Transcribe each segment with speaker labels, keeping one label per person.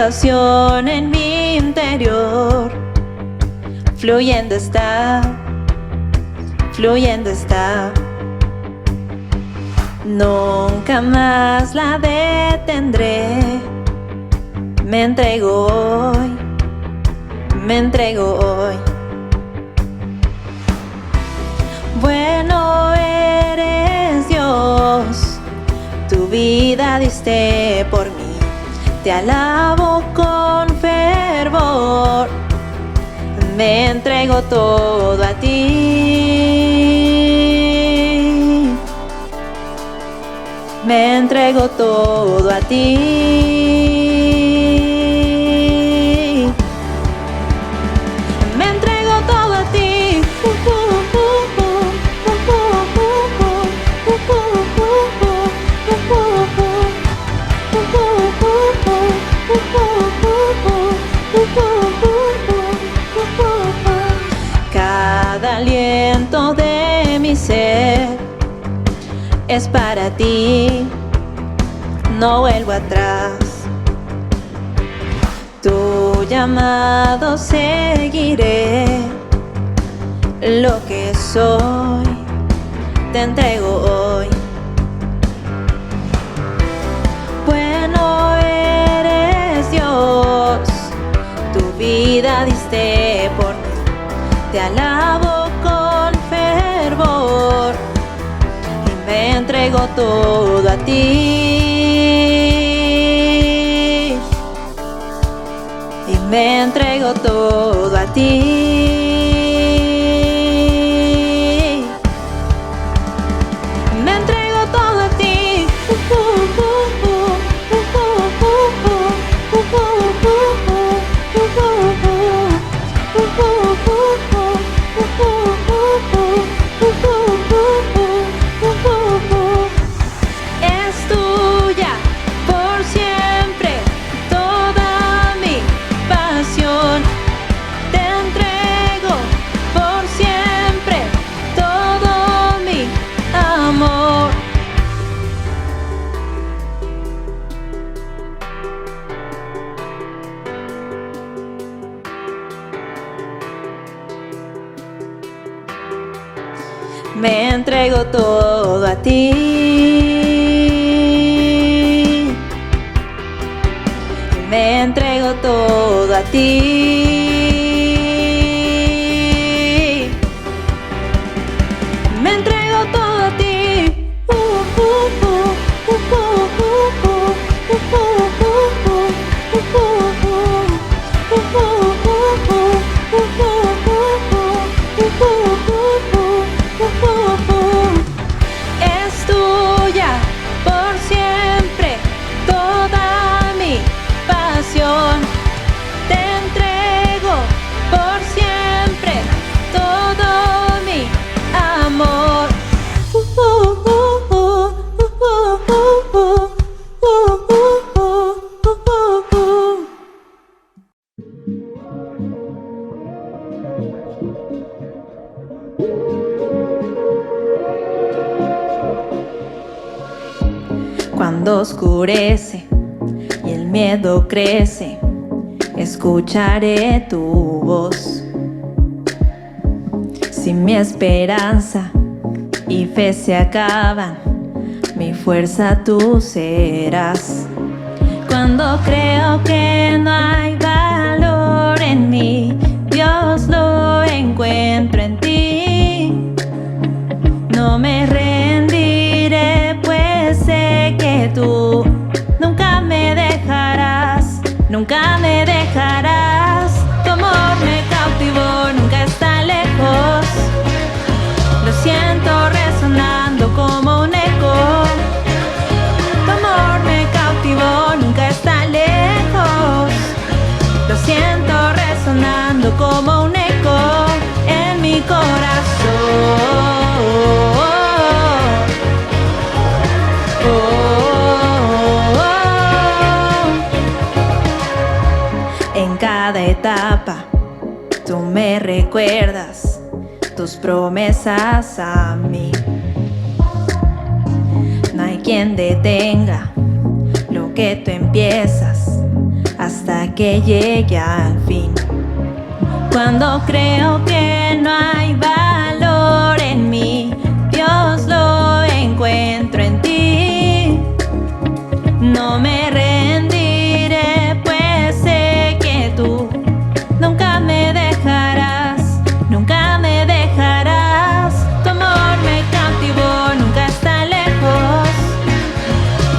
Speaker 1: pasión en mi interior. Fluyendo está, fluyendo está. Nunca más la detendré. Me entrego hoy, me entrego hoy. Bueno eres Dios, tu vida diste por mí. Te alabo con fervor, me entrego todo a ti. Me entrego todo a ti. Me entrego todo a ti. Cada aliento de mi ser es para ti, no vuelvo atrás. Tu llamado seguiré, lo que soy te entrego hoy. Bueno eres Dios, tu vida diste por mí. Te alabo con fervor y me entrego todo a ti. Y me entrego todo a ti. Me entrego todo a ti. Es tuya por siempre toda mi pasión. Te entrego por siempre todo mi amor. Me entrego todo a ti. Me entrego todo a ti. Me entrego todo a ti. Es tuya por siempre toda mi pasión. Te entrego por siempre todo mi amor. Cuando oscurece y el miedo crece, escucharé tu voz. Si mi esperanza y fe se acaban, mi fuerza tú serás. Cuando creo que no hay valor en mí, Dios lo encuentro en ti. No me rendiré, pues sé que tú nunca me dejarás, nunca me dejarás. Tu amor me cautivó, nunca está lejos. Lo siento resonando como un eco. Tu amor me cautivó, nunca está lejos. Lo siento resonando como un eco en mi corazón. En cada etapa tú me recuerdas tus promesas a mí. No hay quien detenga lo que tú empiezas, hasta que llegue al fin. Cuando creo que no hay valor en mí, Dios lo encuentro en ti. No me rendiré, pues sé que tú nunca me dejarás, nunca me dejarás. Tu amor me cautivó, nunca está lejos.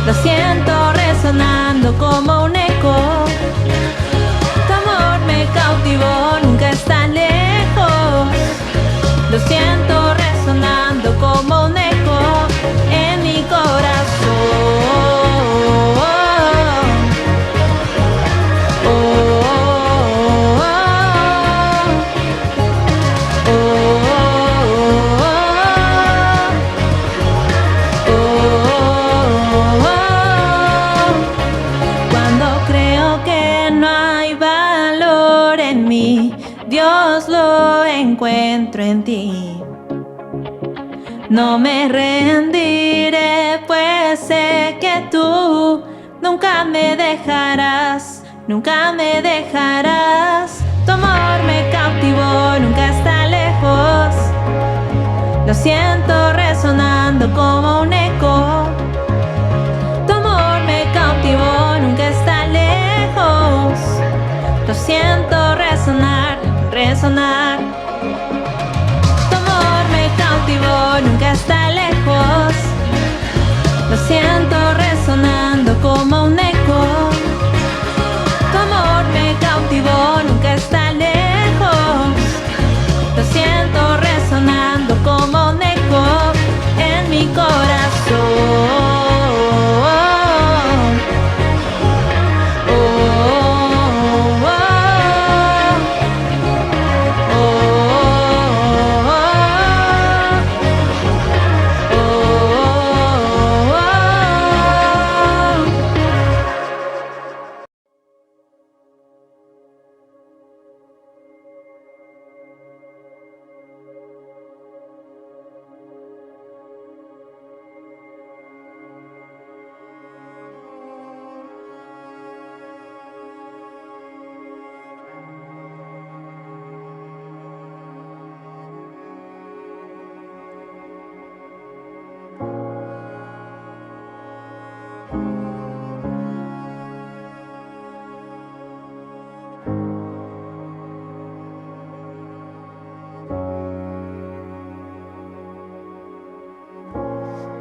Speaker 1: Lo siento resonando como un eco. Tu amor me cautivó, nunca está lejos. Lo siento resonando como un eco en mi corazón. Dios lo encuentro en ti. No me rendiré, pues sé que tú nunca me dejarás, nunca me dejarás. Tu amor me cautivó, nunca está lejos. Lo siento resonando como un eco. Tu amor me cautivó, nunca está lejos. Lo siento resonar, resonar. Tu amor me cautivó, nunca está lejos. Lo siento resonando como un eco. Tu amor me cautivó, nunca está lejos. Lo siento resonando como un eco en mi corazón.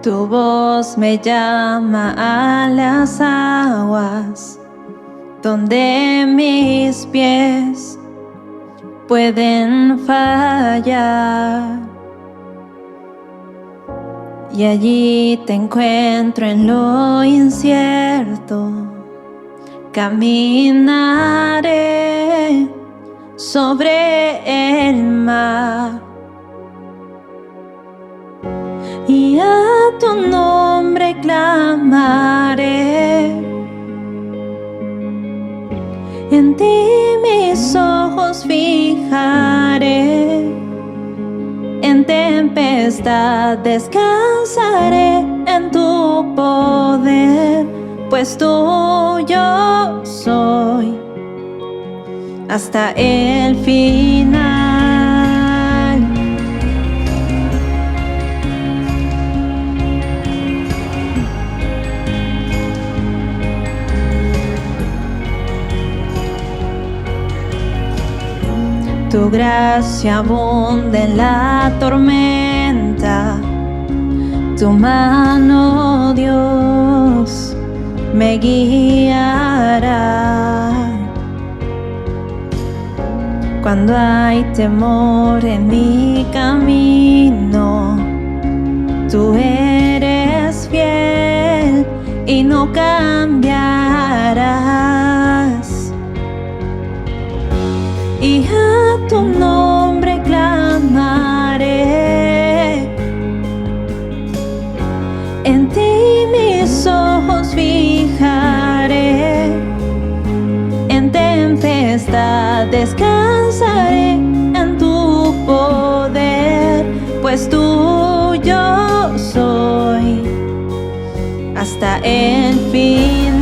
Speaker 1: Tu voz me llama a las aguas, donde mis pies pueden fallar. Y allí te encuentro en lo incierto. Caminaré sobre el mar. Y a tu nombre clamaré. En ti mis ojos fijaré. En tempestad descansaré en tu poder, pues tuyo soy hasta el final. Tu gracia abunda en la tormenta. Tu mano, Dios, me guiará. Cuando hay temor en mi camino, tú eres fiel y no cambiarás. Y a tu nombre clamaré. En ti mis ojos fijaré. En tempestad descansaré en tu poder, pues tuyo soy hasta el final.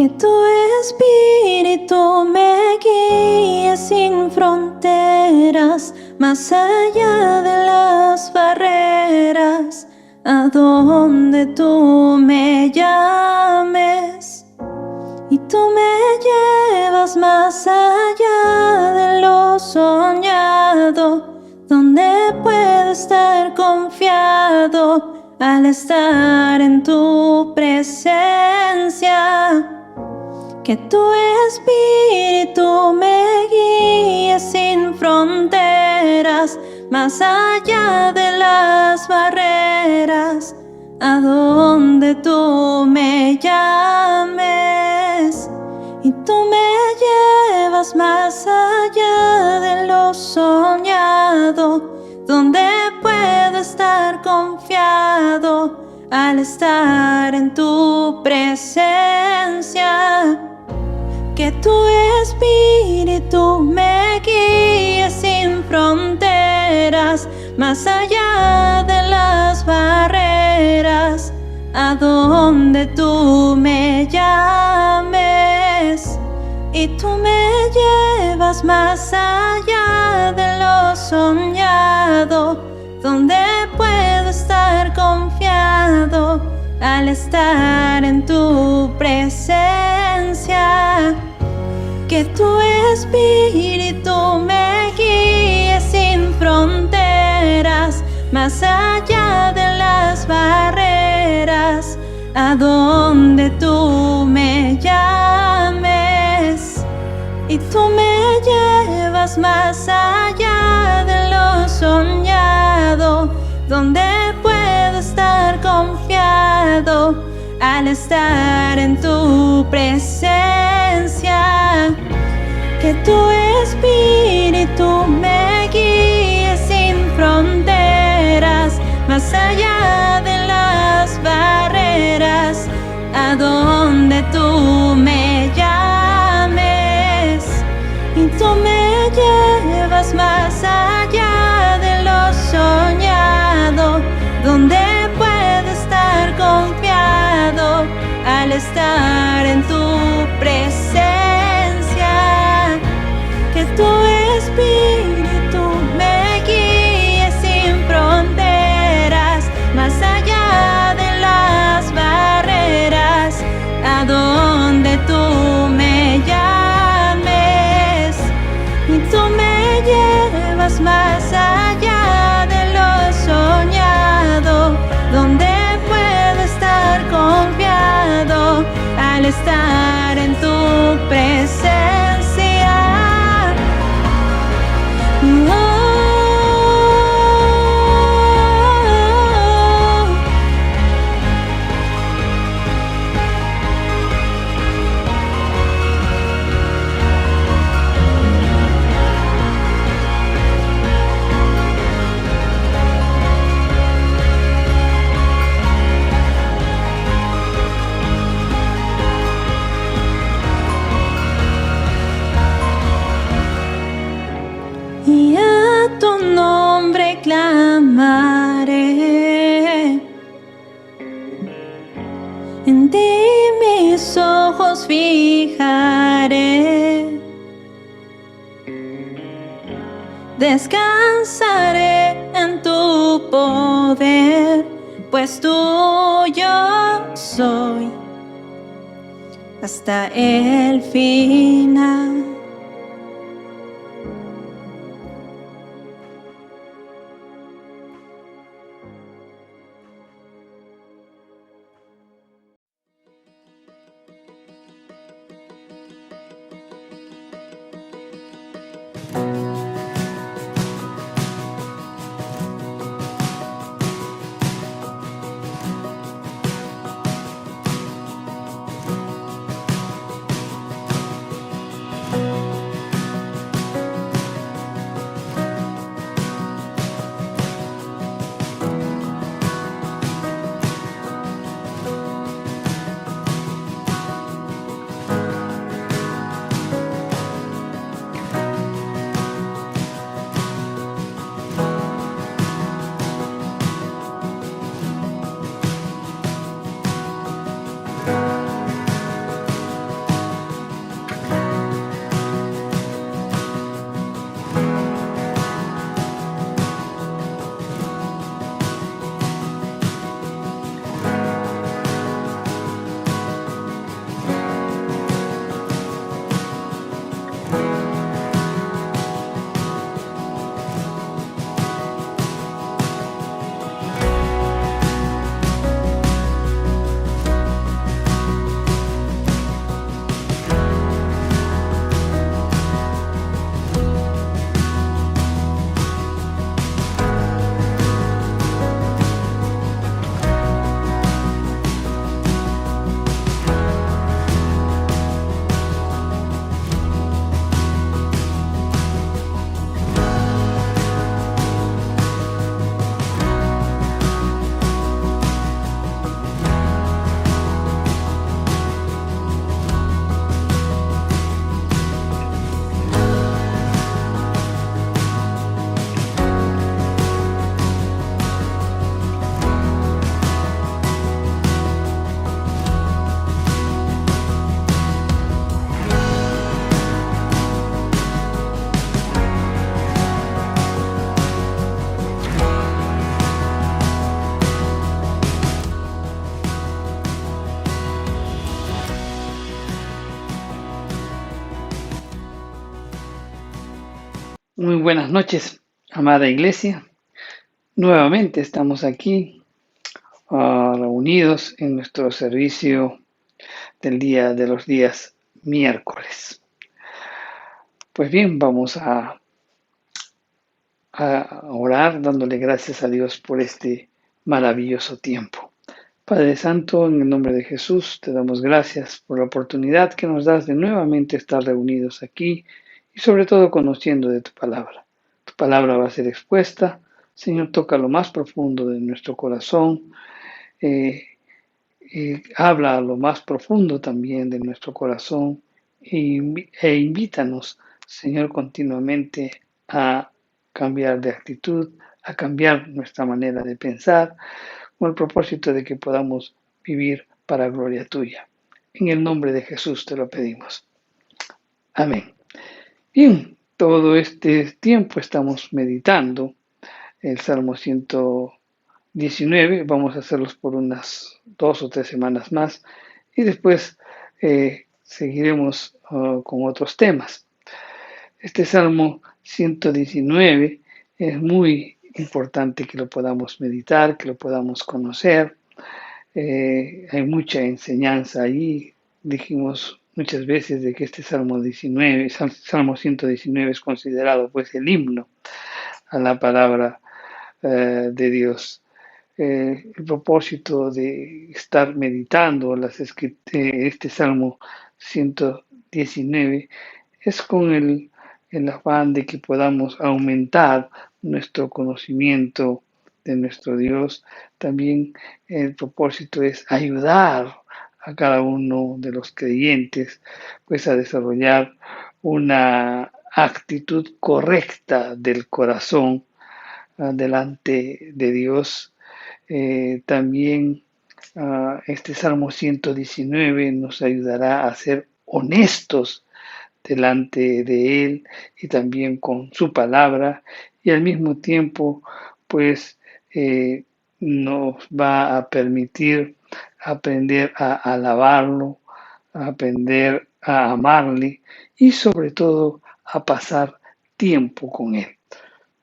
Speaker 2: Que tu espíritu me guíe sin fronteras, más allá de las barreras, a donde tú me llames. Y tú me llevas más allá de lo soñado, donde puedo estar confiado al estar en tu presencia. Que tu espíritu me guíe sin fronteras, más allá de las barreras, a donde tú me llames. Y tú me llevas más allá de lo soñado, donde puedo estar confiado al estar en tu presencia. Que tu espíritu me guíe sin fronteras, más allá de las barreras, a donde tú me llames. Y tú me llevas más allá de lo soñado, donde puedo estar confiado al estar en tu presencia. Que tu espíritu me guíe sin fronteras, más allá de las barreras, a donde tú me llames. Y tú me llevas más allá de lo soñado, donde puedo estar confiado al estar en tu presencia. Que tu espíritu me guíe sin fronteras, más allá de las barreras, a donde tú me llames. Y tú me llevas más allá de lo soñado, donde puedo estar confiado al estar en tu presencia. Que tu espíritu me guíe sin fronteras, más allá de las barreras, a donde tú me llames. Y tú me llevas más allá de lo soñado, donde puedo estar confiado al estar en tu presencia. Y a tu nombre clamaré, en ti mis ojos fijaré, descansaré en tu poder, pues tuyo soy hasta el final.
Speaker 3: Muy buenas noches, amada iglesia. Nuevamente estamos aquí reunidos en nuestro servicio del día de los días miércoles. Pues bien, vamos a orar dándole gracias a Dios por este maravilloso tiempo. Padre Santo, en el nombre de Jesús, te damos gracias por la oportunidad que nos das de nuevamente estar reunidos aquí y sobre todo conociendo de tu palabra. Tu palabra va a ser expuesta. Señor, toca lo más profundo de nuestro corazón. Habla a lo más profundo también de nuestro corazón e invítanos, Señor, continuamente a cambiar de actitud, a cambiar nuestra manera de pensar, con el propósito de que podamos vivir para gloria tuya. En el nombre de Jesús te lo pedimos. Amén. Bien, todo este tiempo estamos meditando el Salmo 119, vamos a hacerlos por unas 2 o 3 semanas más y después seguiremos con otros temas. Este Salmo 119 es muy importante que lo podamos meditar, que lo podamos conocer. Hay mucha enseñanza ahí. Dijimos muchas veces de que este Salmo 119 es considerado pues el himno a la palabra de Dios. El propósito de estar meditando este Salmo 119 es con el afán de que podamos aumentar nuestro conocimiento de nuestro Dios. También el propósito es ayudar a cada uno de los creyentes pues a desarrollar una actitud correcta del corazón delante de Dios. También este Salmo 119 nos ayudará a ser honestos delante de Él y también con su palabra, y al mismo tiempo pues nos va a permitir aprender a alabarlo, a aprender a amarle y sobre todo a pasar tiempo con Él.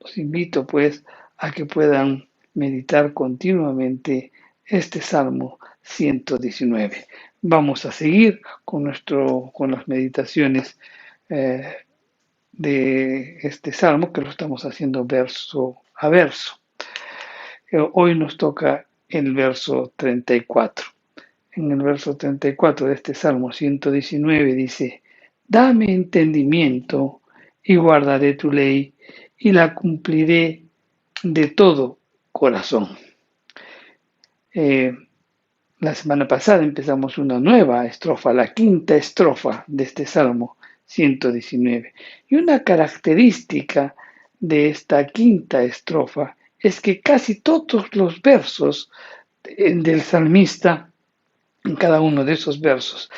Speaker 3: Los invito pues a que puedan meditar continuamente este Salmo 119. Vamos a seguir con las meditaciones de este Salmo, que lo estamos haciendo verso a verso. Hoy nos toca el verso 34. En el verso 34 de este Salmo 119 dice: Dame entendimiento y guardaré tu ley y la cumpliré de todo corazón. La semana pasada empezamos una nueva estrofa, la quinta estrofa de este Salmo 119. Y una característica de esta quinta estrofa es que casi todos los versos del salmista, en cada uno de esos versos,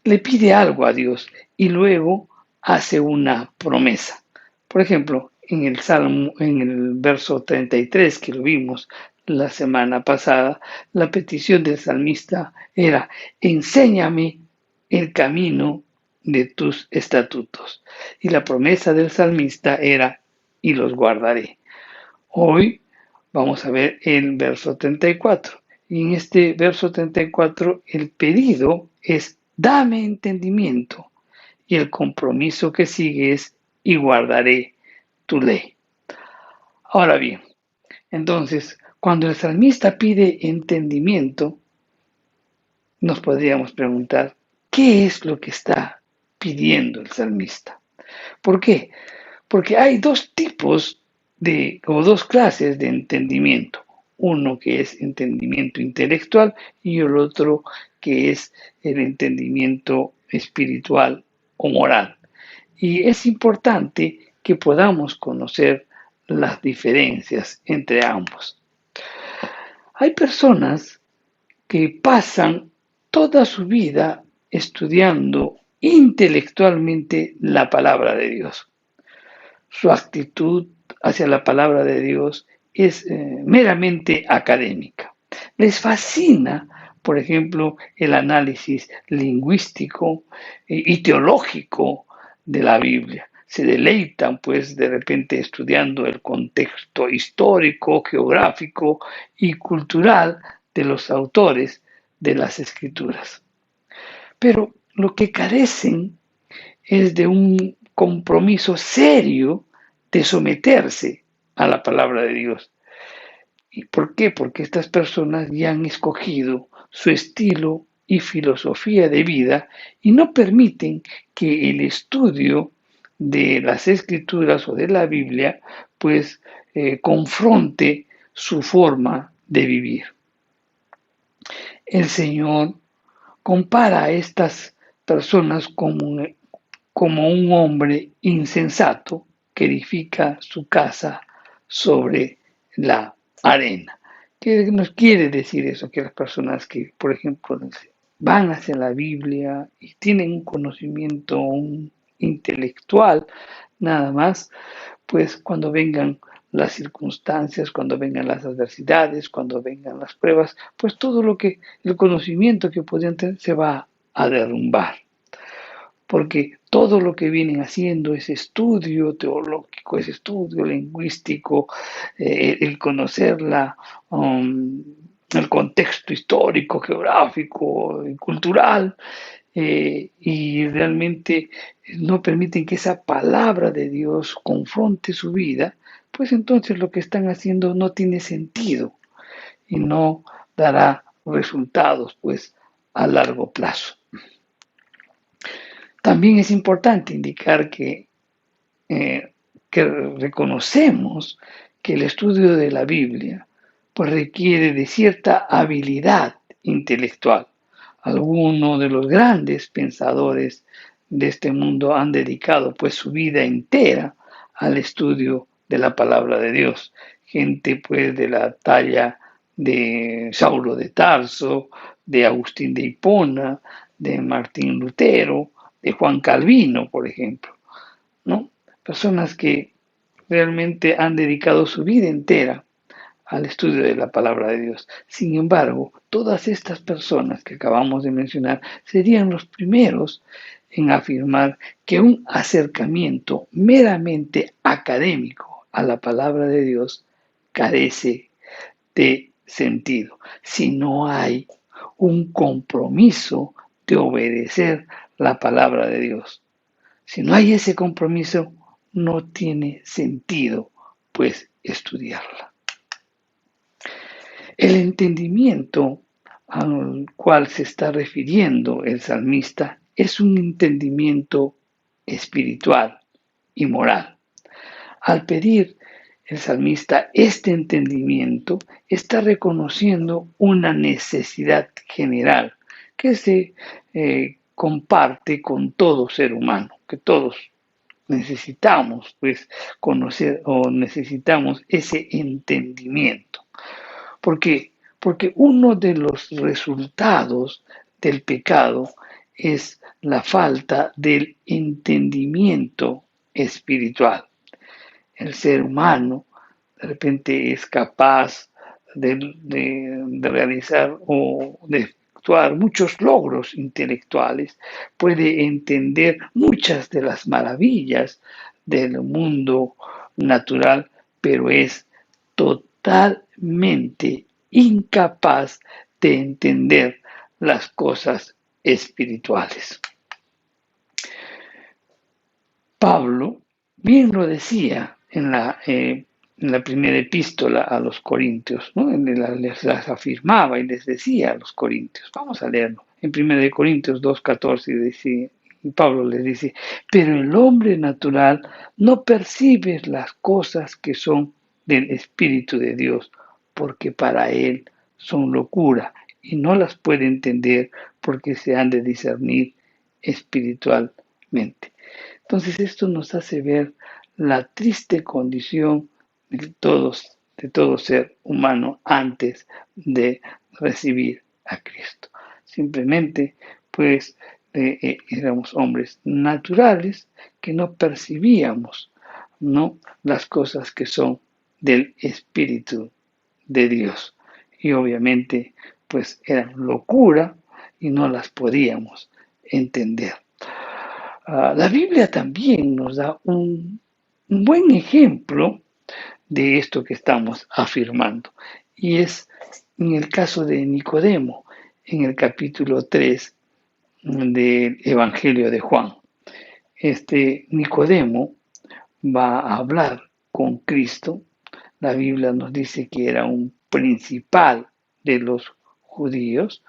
Speaker 3: le pide algo a Dios y luego hace una promesa. Por ejemplo, en el verso 33 que lo vimos la semana pasada, la petición del salmista era: enséñame el camino de tus estatutos. Y la promesa del salmista era: y los guardaré. Hoy vamos a ver el verso 34. Y en este verso 34 el pedido es: dame entendimiento. Y el compromiso que sigue es: y guardaré tu ley. Ahora bien, entonces, cuando el salmista pide entendimiento, nos podríamos preguntar: ¿qué es lo que está pidiendo el salmista? ¿Por qué? Porque hay dos clases de entendimiento. Uno que es entendimiento intelectual y el otro que es el entendimiento espiritual o moral. Y es importante que podamos conocer las diferencias entre ambos. Hay personas que pasan toda su vida estudiando intelectualmente la palabra de Dios. Su actitud hacia la palabra de Dios es meramente académica. Les fascina, por ejemplo, el análisis lingüístico y teológico de la Biblia. se deleitan pues de repente estudiando el contexto histórico, geográfico y cultural de los autores de las escrituras. Pero lo que carecen es de un compromiso serio de someterse a la palabra de Dios. ¿Y por qué? Porque estas personas ya han escogido su estilo y filosofía de vida y no permiten que el estudio de las escrituras o de la Biblia pues confronte su forma de vivir. El Señor compara a estas personas como un hombre insensato que edifica su casa sobre la arena. ¿Qué nos quiere decir eso? Que las personas que, por ejemplo, van hacia la Biblia y tienen un conocimiento intelectual, nada más, pues cuando vengan las circunstancias, cuando vengan las adversidades, cuando vengan las pruebas, pues todo el conocimiento que podían tener se va a derrumbar. Porque todo lo que vienen haciendo, ese estudio teológico, ese estudio lingüístico, el conocer el contexto histórico, geográfico y cultural, y realmente no permiten que esa palabra de Dios confronte su vida, pues entonces lo que están haciendo no tiene sentido y no dará resultados pues a largo plazo. También es importante indicar que reconocemos que el estudio de la Biblia pues requiere de cierta habilidad intelectual. Algunos de los grandes pensadores de este mundo han dedicado pues su vida entera al estudio de la palabra de Dios. Gente pues de la talla de Saulo de Tarso, de Agustín de Hipona, de Martín Lutero, de Juan Calvino, por ejemplo, ¿no? Personas que realmente han dedicado su vida entera al estudio de la palabra de Dios. Sin embargo, todas estas personas que acabamos de mencionar serían los primeros en afirmar que un acercamiento meramente académico a la palabra de Dios carece de sentido. Si no hay un compromiso de obedecer la palabra de Dios. Si no hay ese compromiso, no tiene sentido, pues, estudiarla. El entendimiento al cual se está refiriendo el salmista es un entendimiento espiritual y moral. Al pedir el salmista este entendimiento, está reconociendo una necesidad general que se comparte con todo ser humano, que todos necesitamos pues conocer o necesitamos ese entendimiento. ¿Por qué? Porque uno de los resultados del pecado es la falta del entendimiento espiritual. El ser humano de repente es capaz de realizar o de efectuar muchos logros intelectuales, puede entender muchas de las maravillas del mundo natural, pero es totalmente incapaz de entender las cosas espirituales. Pablo bien lo decía en la primera epístola a los Corintios, ¿no? Les afirmaba y les decía a los Corintios. Vamos a leerlo. En 1 Corintios 2:14 y Pablo les dice, pero el hombre natural no percibe las cosas que son del Espíritu de Dios, porque para él son locura y no las puede entender porque se han de discernir espiritualmente. Entonces esto nos hace ver la triste condición de todo ser humano antes de recibir a Cristo. Simplemente, pues, éramos hombres naturales que no percibíamos, ¿no?, las cosas que son del Espíritu de Dios. Y obviamente, pues, eran locura y no las podíamos entender. La Biblia también nos da un buen ejemplo de esto que estamos afirmando. Y es en el caso de Nicodemo, en el capítulo 3 del Evangelio de Juan. Este Nicodemo va a hablar con Cristo. La Biblia nos dice que era un principal de los judíos.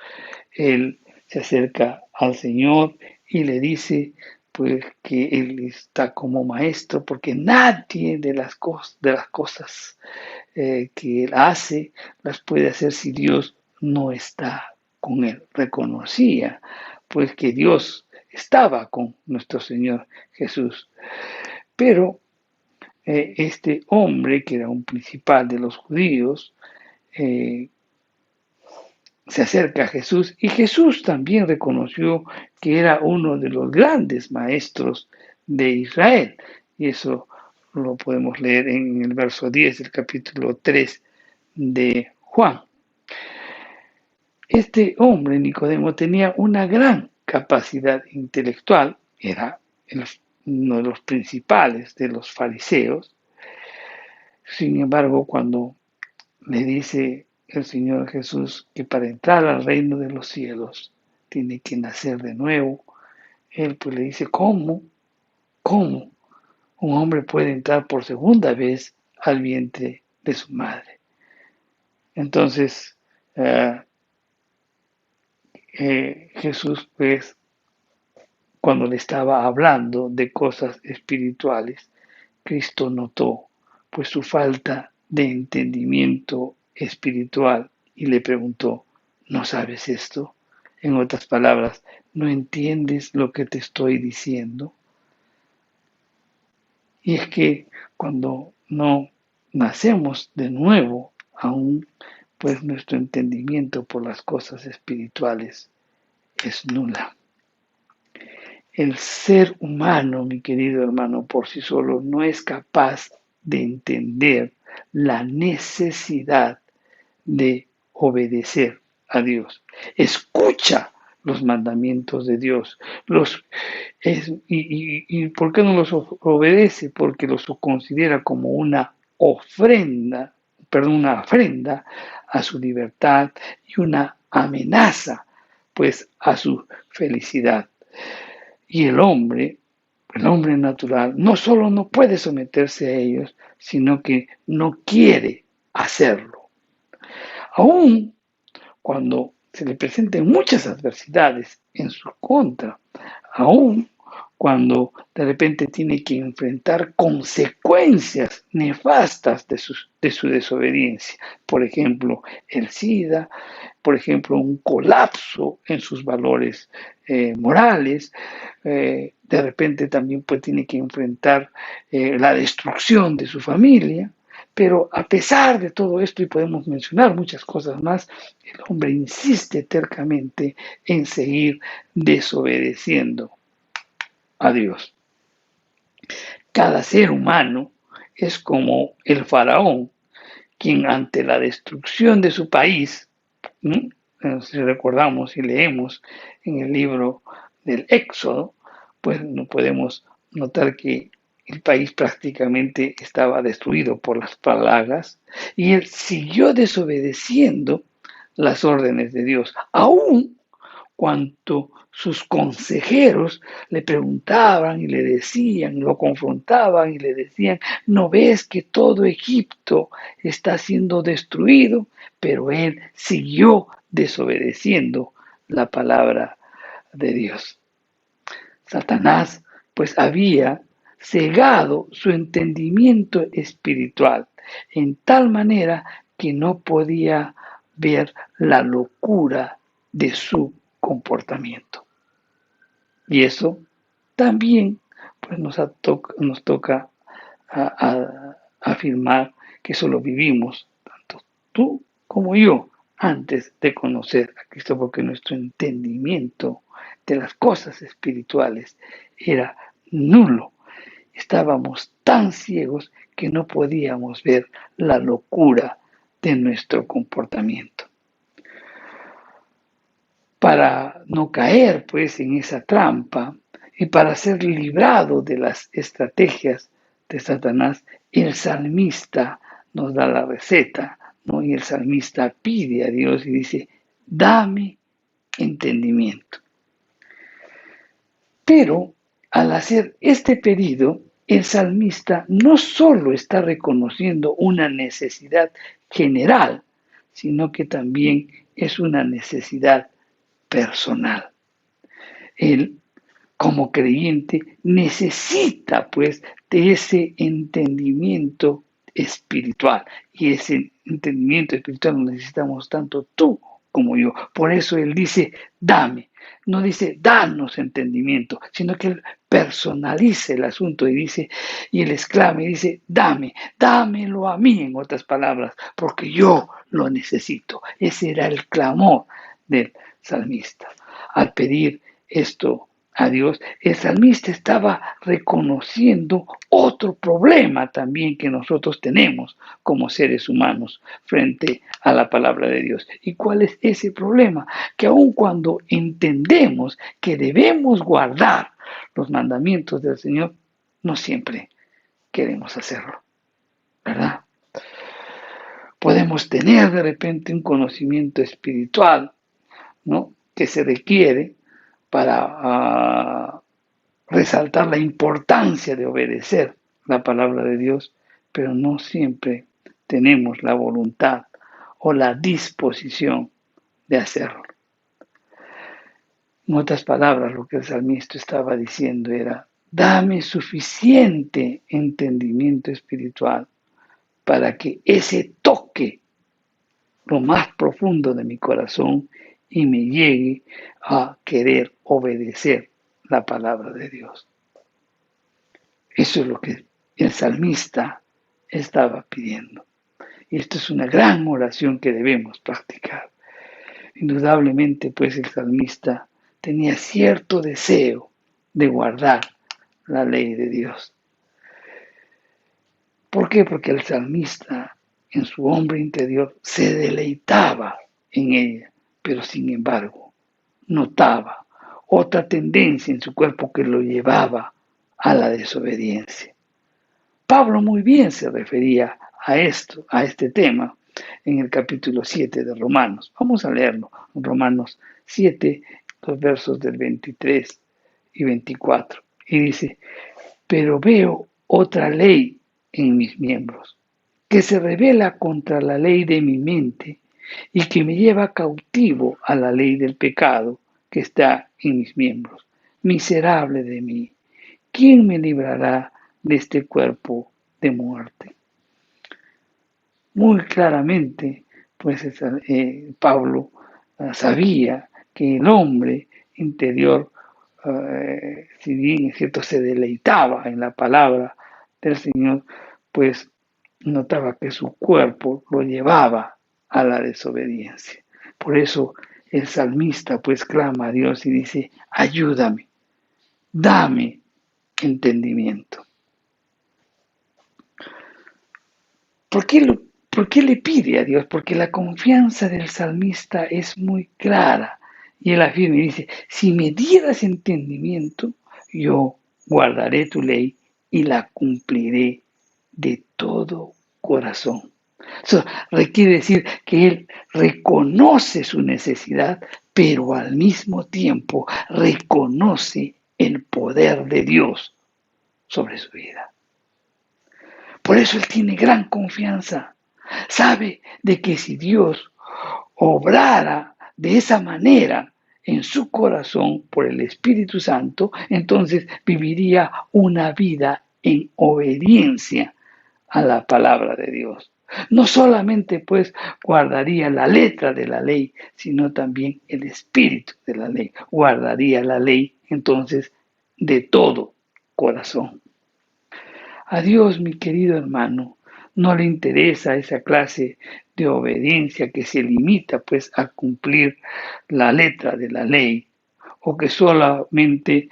Speaker 3: Él se acerca al Señor y le dice pues que él está como maestro porque nadie de las cosas que él hace las puede hacer si Dios no está con él. Reconocía pues que Dios estaba con nuestro Señor Jesús. Pero este hombre, que era un principal de los judíos, eh, se acerca a Jesús y Jesús también reconoció que era uno de los grandes maestros de Israel. Y eso lo podemos leer en el verso 10 del capítulo 3 de Juan. Este hombre, Nicodemo, tenía una gran capacidad intelectual, era uno de los principales de los fariseos. Sin embargo, cuando le dice el Señor Jesús que para entrar al reino de los cielos tiene que nacer de nuevo, él pues le dice, ¿cómo? ¿Cómo un hombre puede entrar por segunda vez al vientre de su madre? Entonces, Jesús pues cuando le estaba hablando de cosas espirituales, Cristo notó pues su falta de entendimiento espiritual y le preguntó, ¿no sabes esto? En otras palabras, ¿no entiendes lo que te estoy diciendo? Y es que cuando no nacemos de nuevo, aún pues nuestro entendimiento por las cosas espirituales es nula. El ser humano, mi querido hermano, por sí solo no es capaz de entender la necesidad de obedecer a Dios. Escucha los mandamientos de Dios. ¿Y por qué no los obedece? Porque los considera como una ofrenda a su libertad y una amenaza, pues, a su felicidad. Y el hombre natural, no solo no puede someterse a ellos, sino que no quiere hacerlo. Aún cuando se le presenten muchas adversidades en su contra, aún cuando de repente tiene que enfrentar consecuencias nefastas de su desobediencia. Por ejemplo, el SIDA, por ejemplo, un colapso en sus valores morales. De repente también pues, tiene que enfrentar la destrucción de su familia. Pero a pesar de todo esto, y podemos mencionar muchas cosas más, el hombre insiste tercamente en seguir desobedeciendo a Dios. Cada ser humano es como el faraón, quien ante la destrucción de su país, si recordamos y leemos en el libro del Éxodo, pues no podemos notar que el país prácticamente estaba destruido por las plagas y él siguió desobedeciendo las órdenes de Dios, aun cuando sus consejeros le preguntaban y le decían, lo confrontaban y le decían, ¿no ves que todo Egipto está siendo destruido? Pero él siguió desobedeciendo la palabra de Dios. Satanás pues había cegado su entendimiento espiritual en tal manera que no podía ver la locura de su comportamiento. Y eso también pues, nos toca afirmar que eso lo vivimos, tanto tú como yo, antes de conocer a Cristo, porque nuestro entendimiento de las cosas espirituales era nulo. Estábamos tan ciegos que no podíamos ver la locura de nuestro comportamiento. Para no caer pues en esa trampa, Y para ser librado de las estrategias de Satanás, el salmista nos da la receta, ¿no? Y el salmista pide a Dios y dice, dame entendimiento. Pero al hacer este pedido, el salmista no solo está reconociendo una necesidad general, sino que también es una necesidad personal. Él, como creyente, necesita pues de ese entendimiento espiritual. Y ese entendimiento espiritual lo necesitamos tanto tú como yo. Por eso él dice, dame. No dice, danos entendimiento, sino que él personaliza el asunto y dice, y él exclama y dice, dámelo a mí, en otras palabras, porque yo lo necesito. Ese era el clamor del salmista. Al pedir esto a Dios, el salmista estaba reconociendo otro problema también que nosotros tenemos como seres humanos frente a la palabra de Dios. ¿Y cuál es ese problema? Que aun cuando entendemos que debemos guardar los mandamientos del Señor, no siempre queremos hacerlo, ¿verdad? Podemos tener de repente un conocimiento espiritual, ¿no?, que se requiere para resaltar la importancia de obedecer la palabra de Dios, pero no siempre tenemos la voluntad o la disposición de hacerlo. En otras palabras, lo que el salmista estaba diciendo era, dame suficiente entendimiento espiritual para que ese toque lo más profundo de mi corazón y me llegue a querer obedecer la palabra de Dios. Eso es lo que el salmista estaba pidiendo. Y esto es una gran oración que debemos practicar. Indudablemente, pues el salmista tenía cierto deseo de guardar la ley de Dios. ¿Por qué? Porque el salmista en su hombre interior se deleitaba en ella, pero sin embargo notaba otra tendencia en su cuerpo que lo llevaba a la desobediencia. Pablo muy bien se refería a este tema en el capítulo 7 de Romanos. Vamos a leerlo, Romanos 7, los versos del 23 y 24. Y dice, pero veo otra ley en mis miembros, que se revela contra la ley de mi mente y que me lleva cautivo a la ley del pecado que está en mis miembros. Miserable de mí, ¿quién me librará de este cuerpo de muerte? Muy claramente, pues Pablo sabía que el hombre interior, si bien es cierto, se deleitaba en la palabra del Señor, pues notaba que su cuerpo lo llevaba a la desobediencia. Por eso el salmista pues clama a Dios y dice, ayúdame, dame entendimiento. ¿Por qué le pide a Dios? Porque la confianza del salmista es muy clara. Y él afirma y dice, si me dieras entendimiento, yo guardaré tu ley y la cumpliré de todo corazón. Eso requiere decir que él reconoce su necesidad, pero al mismo tiempo reconoce el poder de Dios sobre su vida. Por eso él tiene gran confianza. Sabe de que si Dios obrara de esa manera en su corazón por el Espíritu Santo, entonces viviría una vida en obediencia a la palabra de Dios. No solamente pues guardaría la letra de la ley, sino también el espíritu de la ley. Guardaría la ley entonces de todo corazón. A Dios, mi querido hermano, no le interesa esa clase de obediencia que se limita pues a cumplir la letra de la ley o que solamente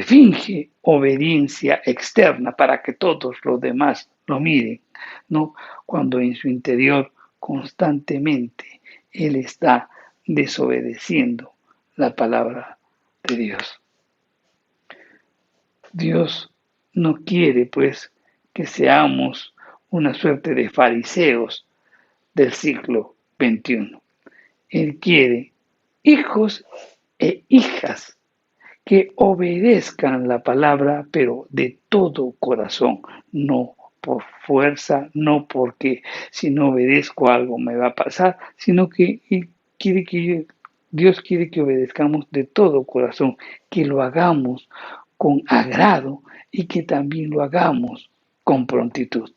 Speaker 3: finge obediencia externa para que todos los demás lo miren, ¿no? Cuando en su interior constantemente él está desobedeciendo la palabra de Dios. Dios no quiere, pues, que seamos una suerte de fariseos del siglo XXI. Él quiere hijos e hijas que obedezcan la palabra, pero de todo corazón, no por fuerza, no porque si no obedezco algo me va a pasar, sino que Dios quiere que obedezcamos de todo corazón, que lo hagamos con agrado y que también lo hagamos con prontitud.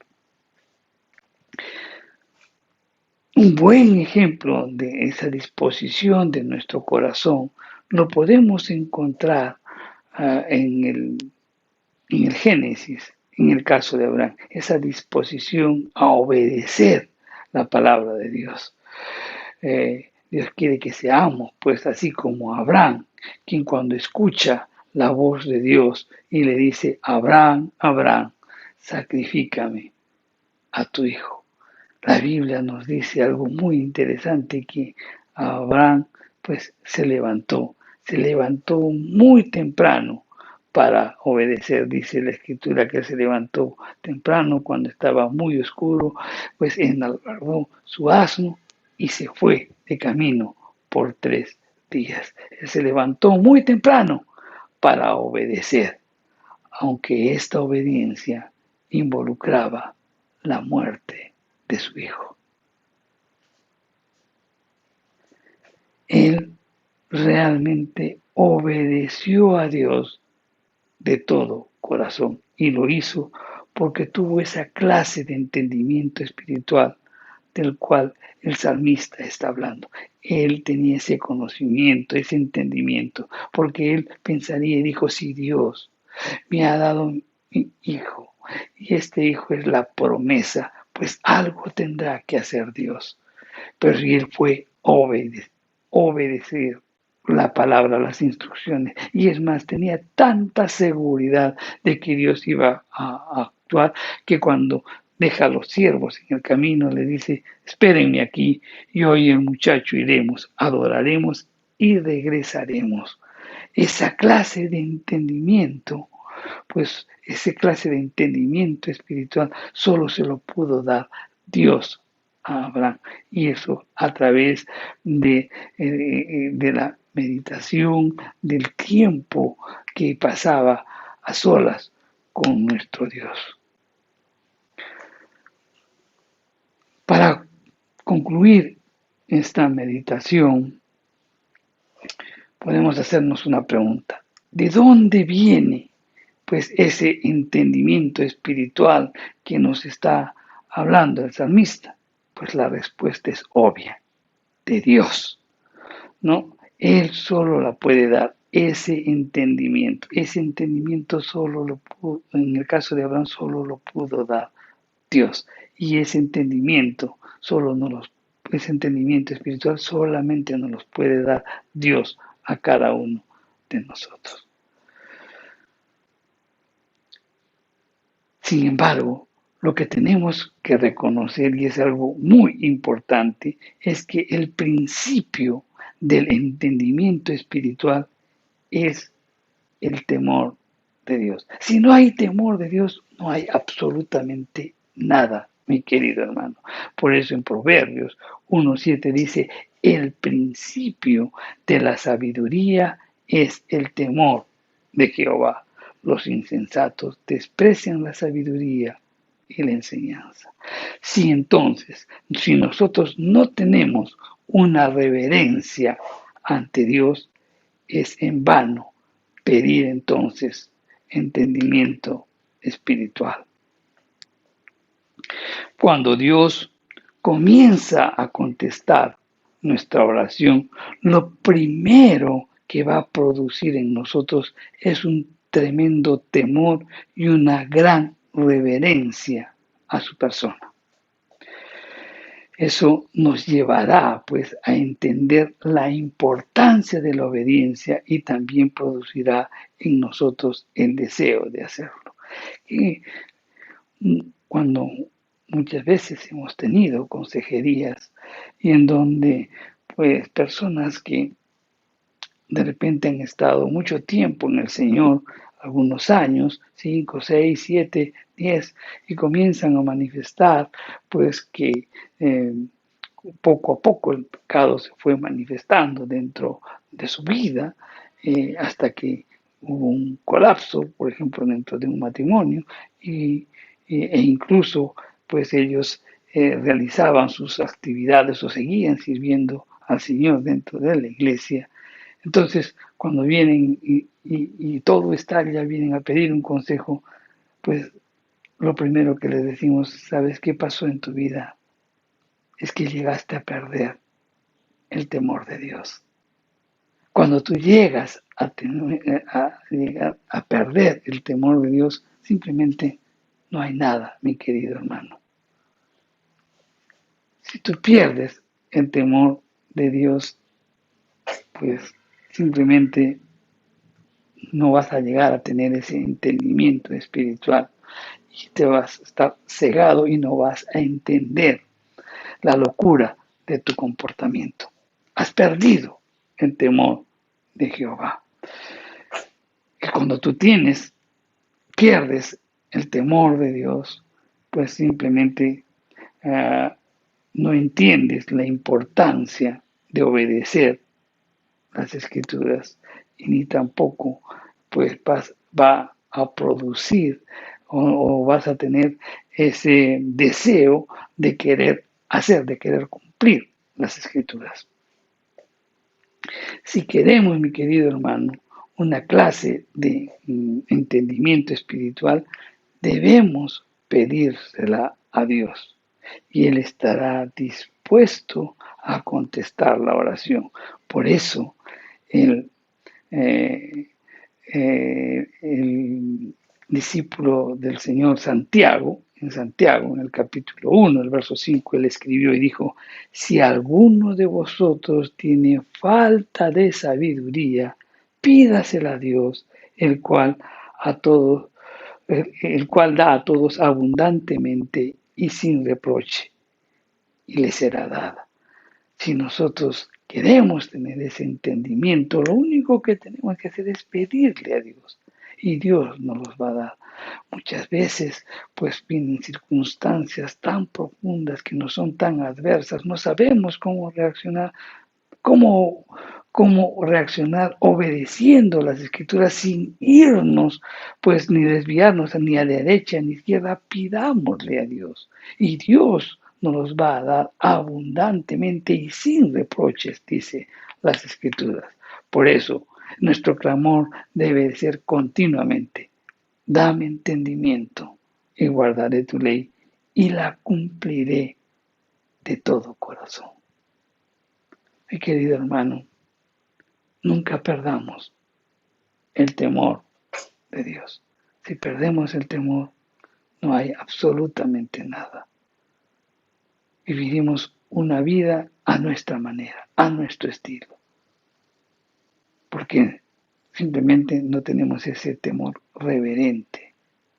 Speaker 3: Un buen ejemplo de esa disposición de nuestro corazón lo podemos encontrar en el Génesis, en el caso de Abraham, esa disposición a obedecer la palabra de Dios. Dios quiere que seamos, pues, así como Abraham, quien cuando escucha la voz de Dios y le dice, Abraham, Abraham, sacrifícame a tu hijo. La Biblia nos dice algo muy interesante, que Abraham, pues, se levantó muy temprano para obedecer. Dice la escritura que se levantó temprano cuando estaba muy oscuro, pues enalbardó su asno y se fue de camino por 3 días. Él se levantó muy temprano para obedecer, aunque esta obediencia involucraba la muerte de su hijo. Él realmente obedeció a Dios de todo corazón y lo hizo porque tuvo esa clase de entendimiento espiritual del cual el salmista está hablando. Él tenía ese conocimiento, ese entendimiento, porque él pensaría y dijo, si Dios me ha dado mi hijo y este hijo es la promesa, pues algo tendrá que hacer Dios. Pero si él fue obedecer la palabra, las instrucciones, y es más, tenía tanta seguridad de que Dios iba a actuar, que cuando deja a los siervos en el camino le dice, espérenme aquí, yo y el muchacho iremos, adoraremos y regresaremos. Esa clase de entendimiento, pues esa clase de entendimiento espiritual solo se lo pudo dar Dios a Abraham, y eso a través de la meditación, del tiempo que pasaba a solas con nuestro Dios. Para concluir esta meditación, podemos hacernos una pregunta. ¿De dónde viene, pues, ese entendimiento espiritual que nos está hablando el salmista? Pues la respuesta es obvia, de Dios, ¿no? Él solo la puede dar, ese entendimiento. Ese entendimiento solo lo pudo, en el caso de Abraham, solo lo pudo dar Dios. Y ese entendimiento ese entendimiento espiritual solamente nos los puede dar Dios a cada uno de nosotros. Sin embargo, lo que tenemos que reconocer, y es algo muy importante, es que el principio del entendimiento espiritual es el temor de Dios. Si no hay temor de Dios, no hay absolutamente nada, mi querido hermano. Por eso en Proverbios 1:7 dice, el principio de la sabiduría es el temor de Jehová. Los insensatos desprecian la sabiduría y la enseñanza. Si nosotros no tenemos una reverencia ante Dios, es en vano pedir entonces entendimiento espiritual. Cuando Dios comienza a contestar nuestra oración, lo primero que va a producir en nosotros es un tremendo temor y una gran reverencia a su persona. Eso nos llevará, pues, a entender la importancia de la obediencia y también producirá en nosotros el deseo de hacerlo. Y cuando muchas veces hemos tenido consejerías y en donde, pues, personas que de repente han estado mucho tiempo en el Señor, algunos años, 5, 6, 7, 10, y comienzan a manifestar pues que poco a poco el pecado se fue manifestando dentro de su vida, hasta que hubo un colapso, por ejemplo, dentro de un matrimonio, e incluso pues ellos realizaban sus actividades o seguían sirviendo al Señor dentro de la iglesia. Entonces, cuando vienen y todo está, ya vienen a pedir un consejo, pues lo primero que les decimos: ¿sabes qué pasó en tu vida? Es que llegaste a perder el temor de Dios. Cuando tú llegas a perder el temor de Dios, simplemente no hay nada, mi querido hermano. Si tú pierdes el temor de Dios, pues simplemente no vas a llegar a tener ese entendimiento espiritual y te vas a estar cegado y no vas a entender la locura de tu comportamiento. Has perdido el temor de Jehová. Y cuando tú pierdes el temor de Dios, pues simplemente no entiendes la importancia de obedecer las Escrituras, y ni tampoco pues va a producir o vas a tener ese deseo de querer hacer, de querer cumplir las Escrituras. Si queremos, mi querido hermano, una clase de entendimiento espiritual, debemos pedírsela a Dios y Él estará dispuesto a contestar la oración. Por eso, el discípulo del Señor Santiago, en el capítulo 1, el verso 5, él escribió y dijo: si alguno de vosotros tiene falta de sabiduría, pídasela a Dios, el cual da a todos abundantemente y sin reproche, y le será dada. Si nosotros queremos tener ese entendimiento, lo único que tenemos que hacer es pedirle a Dios, y Dios nos los va a dar. Muchas veces pues vienen circunstancias tan profundas que no son tan adversas, no sabemos cómo reaccionar, cómo reaccionar obedeciendo las Escrituras sin irnos, pues ni desviarnos ni a derecha ni a izquierda. Pidámosle a Dios y Dios nos los va a dar abundantemente y sin reproches, dice las Escrituras. Por eso nuestro clamor debe ser continuamente: dame entendimiento y guardaré tu ley y la cumpliré de todo corazón. Mi querido hermano, nunca perdamos el temor de Dios. Si perdemos el temor, no hay absolutamente nada. Viviremos una vida a nuestra manera, a nuestro estilo, porque simplemente no tenemos ese temor reverente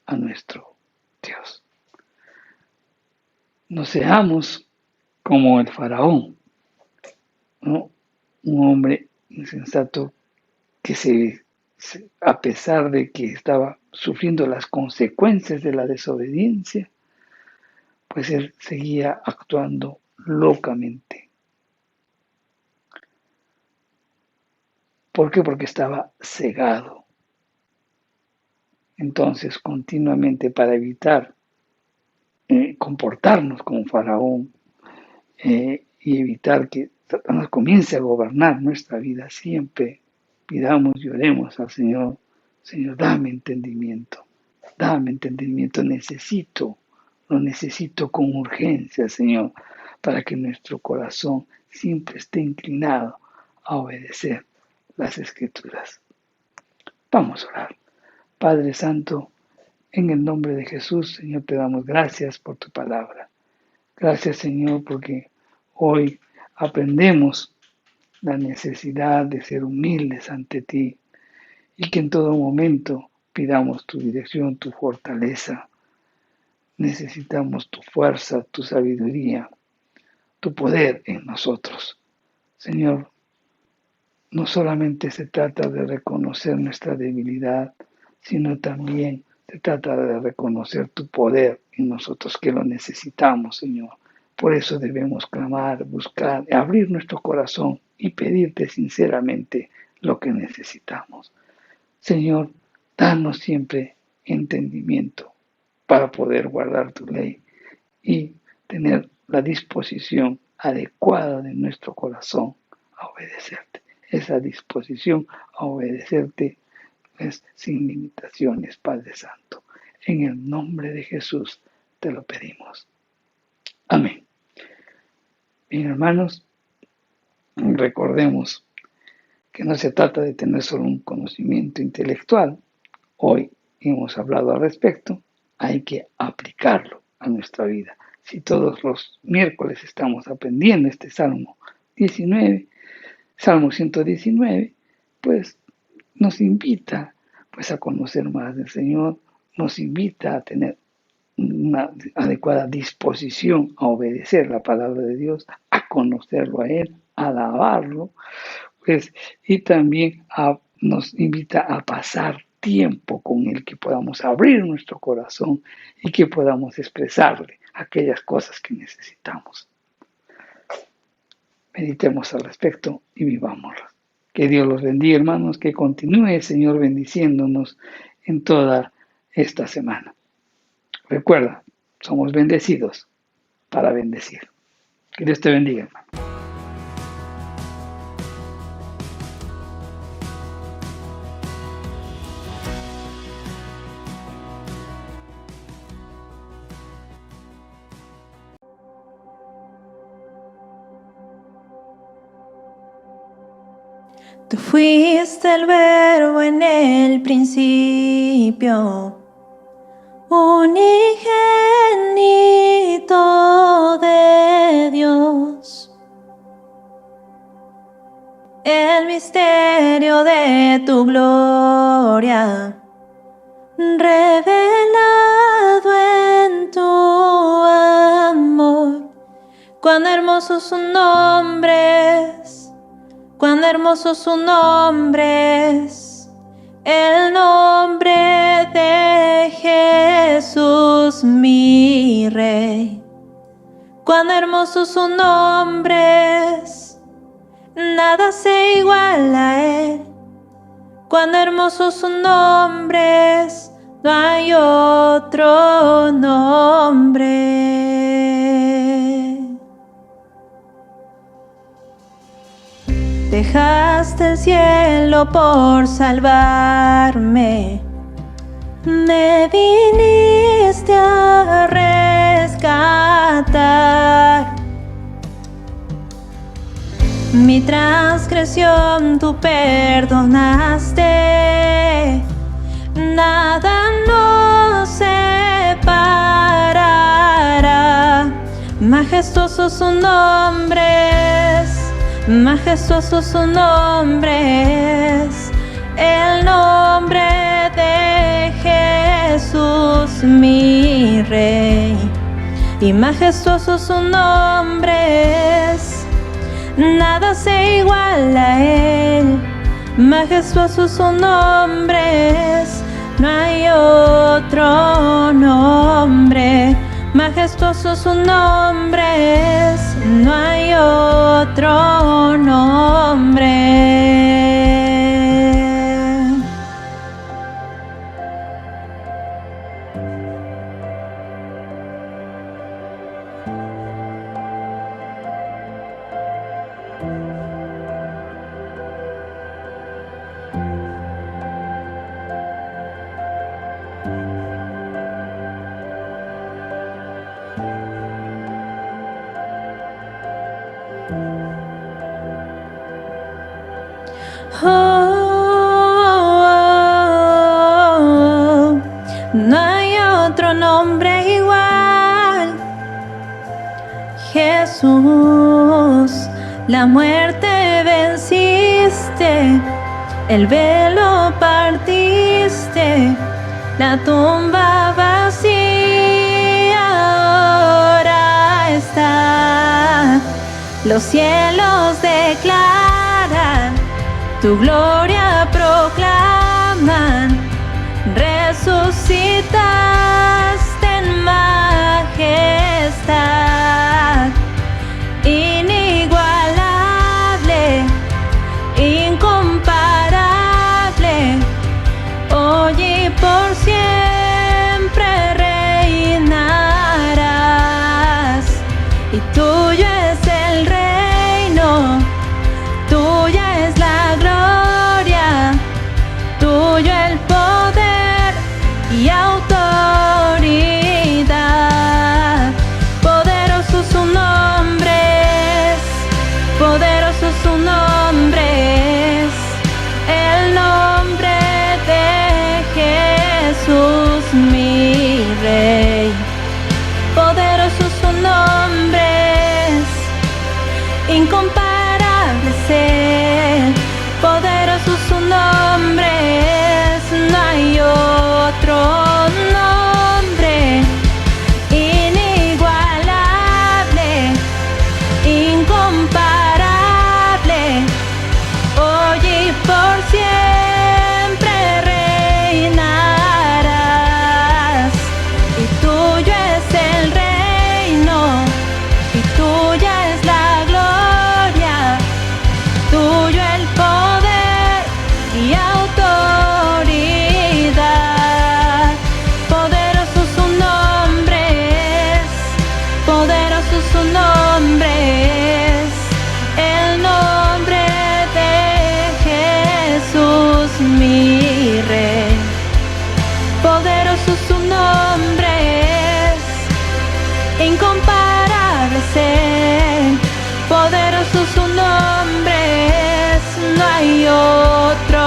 Speaker 3: a nuestro Dios. No seamos como el faraón, ¿no? Un hombre insensato que a pesar de que estaba sufriendo las consecuencias de la desobediencia, pues él seguía actuando locamente. ¿Por qué? Porque estaba cegado. Entonces, continuamente, para evitar comportarnos como faraón y evitar que Satanás comience a gobernar nuestra vida, siempre pidamos y oremos al Señor: Señor, dame entendimiento, lo necesito con urgencia, Señor, para que nuestro corazón siempre esté inclinado a obedecer las Escrituras. Vamos a orar. Padre Santo, en el nombre de Jesús, Señor, te damos gracias por tu palabra. Gracias, Señor, porque hoy aprendemos la necesidad de ser humildes ante ti y que en todo momento pidamos tu dirección, tu fortaleza. Necesitamos tu fuerza, tu sabiduría, tu poder en nosotros. Señor, no solamente se trata de reconocer nuestra debilidad, sino también se trata de reconocer tu poder en nosotros que lo necesitamos, Señor. Por eso debemos clamar, buscar, abrir nuestro corazón y pedirte sinceramente lo que necesitamos. Señor, danos siempre entendimiento para poder guardar tu ley y tener la disposición adecuada de nuestro corazón a obedecerte. Esa disposición a obedecerte es sin limitaciones, Padre Santo. En el nombre de Jesús te lo pedimos. Amén. Bien, hermanos, recordemos que no se trata de tener solo un conocimiento intelectual. Hoy hemos hablado al respecto. Hay que aplicarlo a nuestra vida. Si todos los miércoles estamos aprendiendo este Salmo 119, pues nos invita a conocer más del Señor, nos invita a tener una adecuada disposición a obedecer la palabra de Dios, a conocerlo a Él, a alabarlo, y también nos invita a pasar tiempo con Él, que podamos abrir nuestro corazón y que podamos expresarle aquellas cosas que necesitamos. Meditemos al respecto y vivámoslo. Que Dios los bendiga, hermanos, que continúe el Señor bendiciéndonos en toda esta semana. Recuerda, somos bendecidos para bendecir. Que Dios te bendiga, hermano.
Speaker 2: Tú fuiste el verbo en el principio, unigénito de Dios. El misterio de tu gloria, revelado en tu amor. Cuán hermoso su nombre es. Cuán hermoso su nombre es, el nombre de Jesús mi Rey. Cuán hermoso su nombre es, nada se iguala a Él. Cuán hermoso su nombre es, no hay otro nombre. Dejaste el cielo por salvarme, me viniste a rescatar. Mi transgresión tú perdonaste, nada nos separará. Majestuoso su nombre es. Majestuoso su nombre es, el nombre de Jesús mi Rey. Y majestuoso su nombre es, nada se iguala a Él. Majestuoso su nombre es, no hay otro nombre. Majestuoso su nombre es, no hay otro nombre. No hay otro nombre igual. Jesús, la muerte venciste, el velo partiste, la tumba vacía ahora está. Los cielos declaran, tu gloria proclaman. resucitaste en majestad, inigualable, incomparable, hoy y por siempre reinarás, y tuyo es el reino, tuya es la gloria, tuyo el poder y autoridad. Poderoso su nombre es, poderoso su nombre es, el nombre de Jesús mi Rey. Poderoso su nombre es, incomparable es Él. Poderoso su nombre es, no hay otro nombre. Inigualable, incomparable, hoy y por siempre reinarás, y tuyo es el reino, y tuya es la gloria, tuyo el poder y autoridad. Poderoso su nombre es, poderoso su nombre es, el nombre de Jesús mi Rey. Poderoso su nombre es, incomparable es Él. Poderoso su nombre es, no hay otro